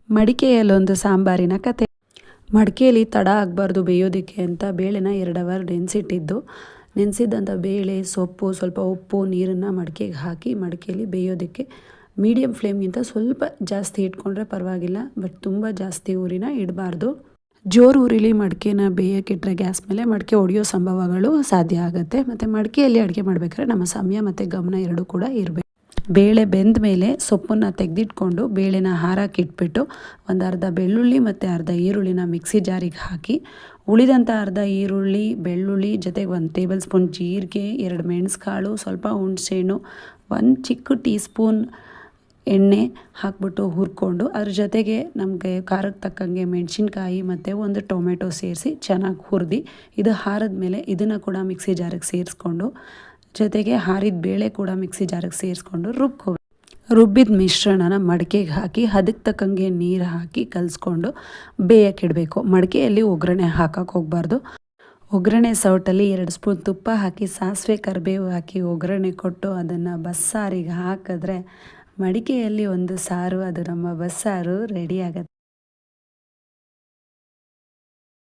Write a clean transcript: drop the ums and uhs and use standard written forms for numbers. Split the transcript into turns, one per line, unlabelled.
ಮಡಿಕೆಯಲ್ಲೊಂದು ಸಾಂಬಾರಿನ ಕತೆ. ಮಡಿಕೆಯಲ್ಲಿ ತಡ ಆಗಬಾರ್ದು ಬೇಯೋದಕ್ಕೆ ಅಂತ ಬೇಳೆನ 2 ಅವರ್ ನೆನೆಸಿಟ್ಟಿದ್ದು. ನೆನೆಸಿದ್ದಂಥ ಬೇಳೆ, ಸೊಪ್ಪು, ಸ್ವಲ್ಪ ಉಪ್ಪು, ನೀರನ್ನು ಮಡಿಕೆಗೆ ಹಾಕಿ ಮಡಿಕೆಯಲ್ಲಿ ಬೇಯೋದಕ್ಕೆ ಮೀಡಿಯಮ್ ಫ್ಲೇಮ್ಗಿಂತ ಸ್ವಲ್ಪ ಜಾಸ್ತಿ ಇಟ್ಕೊಂಡ್ರೆ ಪರವಾಗಿಲ್ಲ, ಬಟ್ ತುಂಬ ಜಾಸ್ತಿ ಊರಿನ ಇಡಬಾರ್ದು. ಜೋರು ಊರಿಲಿ ಮಡಿಕೆನ ಬೇಯೋಕ್ಕಿಟ್ರೆ ಗ್ಯಾಸ್ ಮೇಲೆ ಮಡಿಕೆ ಒಡೆಯೋ ಸಂಭವಗಳು ಸಾಧ್ಯ ಆಗುತ್ತೆ. ಮತ್ತು ಮಡಿಕೆಯಲ್ಲಿ ಅಡುಗೆ ಮಾಡಬೇಕಾದ್ರೆ ನಮ್ಮ ಸಮಯ ಮತ್ತು ಗಮನ ಎರಡೂ ಕೂಡ ಇರಬೇಕು. ಬೇಳೆ ಬೆಂದ ಮೇಲೆ ಸೊಪ್ಪನ್ನು ತೆಗೆದಿಟ್ಕೊಂಡು ಬೇಳೆನ ಹಾರಾಕಿಟ್ಬಿಟ್ಟು ಒಂದು ಅರ್ಧ ಬೆಳ್ಳುಳ್ಳಿ ಮತ್ತು ಅರ್ಧ ಈರುಳ್ಳಿನ ಮಿಕ್ಸಿ ಜಾರಿಗೆ ಹಾಕಿ, ಉಳಿದಂಥ ಅರ್ಧ ಈರುಳ್ಳಿ, ಬೆಳ್ಳುಳ್ಳಿ ಜೊತೆಗೆ 1 ಟೇಬಲ್ ಸ್ಪೂನ್ ಜೀರಿಗೆ, 2 ಮೆಣಸುಕಾಳು, ಸ್ವಲ್ಪ ಹುಣಸೆಹಣ್ಣು, 1 ಚಿಕ್ಕ ಟೀ ಸ್ಪೂನ್ ಎಣ್ಣೆ ಹಾಕ್ಬಿಟ್ಟು ಹುರ್ಕೊಂಡು ಅದ್ರ ಜೊತೆಗೆ ನಮಗೆ ಖಾರಕ್ಕೆ ತಕ್ಕಂಗೆ ಮೆಣಸಿನ್ಕಾಯಿ ಮತ್ತು 1 ಟೊಮೆಟೊ ಸೇರಿಸಿ ಚೆನ್ನಾಗಿ ಹುರಿದು, ಇದು ಹಾರಿದ ಮೇಲೆ ಇದನ್ನು ಕೂಡ ಮಿಕ್ಸಿ ಜಾರಿಗೆ ಸೇರಿಸ್ಕೊಂಡು, ಜೊತೆಗೆ ಹಾರಿದ ಬೇಳೆ ಕೂಡ ಮಿಕ್ಸಿ ಜಾರಿಗೆ ಸೇರಿಸ್ಕೊಂಡು ರುಬ್ಬಿದ ಮಿಶ್ರಣನ ಮಡಿಕೆಗೆ ಹಾಕಿ ಅದಕ್ಕೆ ತಕ್ಕಂಗೆ ನೀರು ಹಾಕಿ ಕಲಿಸ್ಕೊಂಡು ಬೇಯಕ್ಕಿಡಬೇಕು. ಮಡಿಕೆಯಲ್ಲಿ ಒಗ್ಗರಣೆ ಹಾಕಕ್ಕೆ ಹೋಗಬಾರ್ದು. ಒಗ್ಗರಣೆ ಸೌಟಲ್ಲಿ 2 ಸ್ಪೂನ್ ತುಪ್ಪ ಹಾಕಿ ಸಾಸಿವೆ ಕರಿಬೇವು ಹಾಕಿ ಒಗ್ಗರಣೆ ಕೊಟ್ಟು ಅದನ್ನು ಬಸ್ಸಾರಿಗೆ ಹಾಕಿದ್ರೆ ಮಡಿಕೆಯಲ್ಲಿ ಒಂದು ಸಾರು, ಅದು ನಮ್ಮ ಬಸ್ಸಾರು ರೆಡಿ ಆಗುತ್ತೆ.